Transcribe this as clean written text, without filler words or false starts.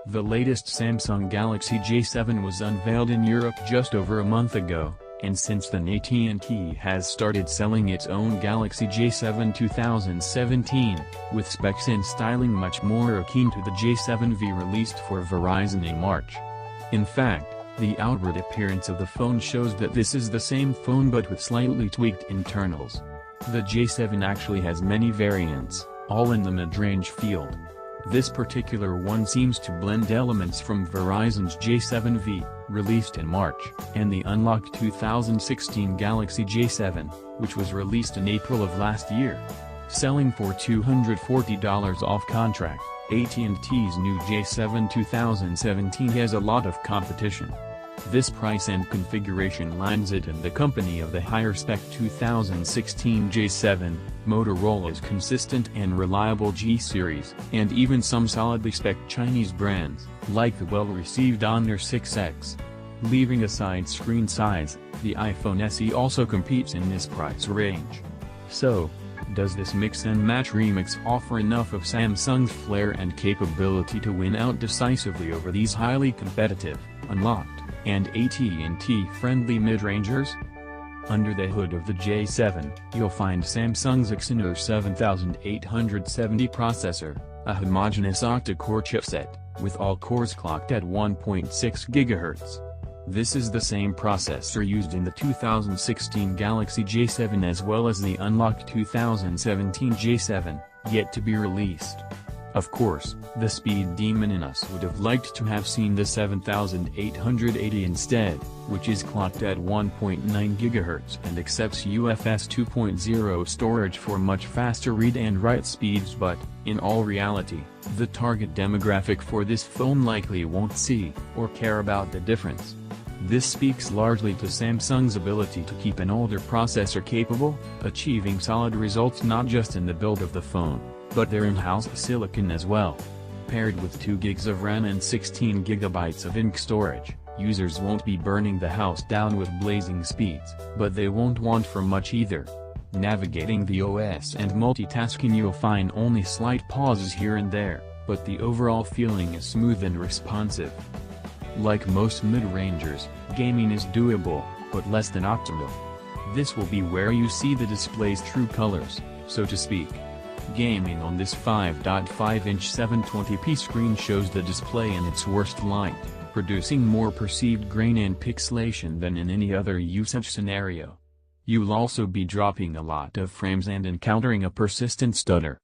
The latest Samsung Galaxy J7 was unveiled in Europe just over a month ago, and since then AT&T has started selling its own Galaxy J7 2017, with specs and styling much more akin to the J7V released for Verizon in March. In fact, the outward appearance of the phone shows that this is the same phone but with slightly tweaked internals. The J7 actually has many variants, all in the mid-range field. This particular one seems to blend elements from Verizon's J7V, released in March, and the unlocked 2016 Galaxy J7, which was released in April of last year. Selling for $240 off contract, AT&T's new J7 2017 has a lot of competition. This price and configuration lands it in the company of the higher-spec 2016 J7, Motorola's consistent and reliable G series, and even some solidly spec Chinese brands, like the well-received Honor 6X. Leaving aside screen size, the iPhone SE also competes in this price range. So, does this mix-and-match remix offer enough of Samsung's flair and capability to win out decisively over these highly competitive, unlocked, and AT&T-friendly mid-rangers? Under the hood of the J7, you'll find Samsung's Exynos 7870 processor, a homogeneous octa-core chipset, with all cores clocked at 1.6 GHz. This is the same processor used in the 2016 Galaxy J7 as well as the unlocked 2017 J7, yet to be released. Of course, the speed demon in us would have liked to have seen the 7880 instead, which is clocked at 1.9 GHz and accepts UFS 2.0 storage for much faster read and write speeds, but, in all reality, the target demographic for this phone likely won't see or care about the difference. This speaks largely to Samsung's ability to keep an older processor capable, achieving solid results not just in the build of the phone, but their in-house silicon as well. Paired with 2 GB of RAM and 16 GB of ink storage, users won't be burning the house down with blazing speeds, but they won't want for much either. Navigating the OS and multitasking, you'll find only slight pauses here and there, but the overall feeling is smooth and responsive. Like most mid-rangers, gaming is doable, but less than optimal. This will be where you see the display's true colors, so to speak. Gaming on this 5.5-inch 720p screen shows the display in its worst light, producing more perceived grain and pixelation than in any other usage scenario. You'll also be dropping a lot of frames and encountering a persistent stutter.